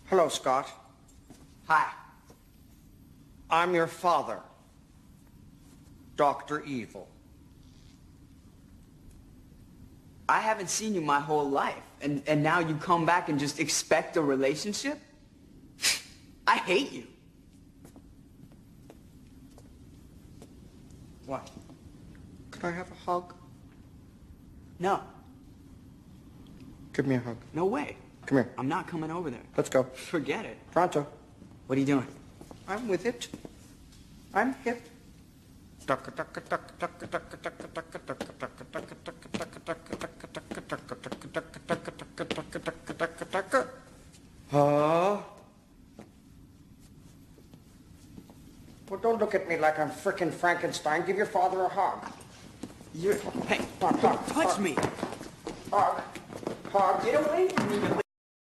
Hello, Scott. Hi. I'm your father, Dr. Evil. I haven't seen you my whole life, and now you come back and just expect a relationship? I hate you. What? Could I have a hug? No. Give me a hug. No way. Come here. I'm not coming over there. Let's go. Forget it. Pronto. What are you doing? I'm with it. I'm hip. Well, don't look at me like I'm frickin' Frankenstein. Give your father a hug. Hey, Hug. touch me. Hug. Hug. Get away from me.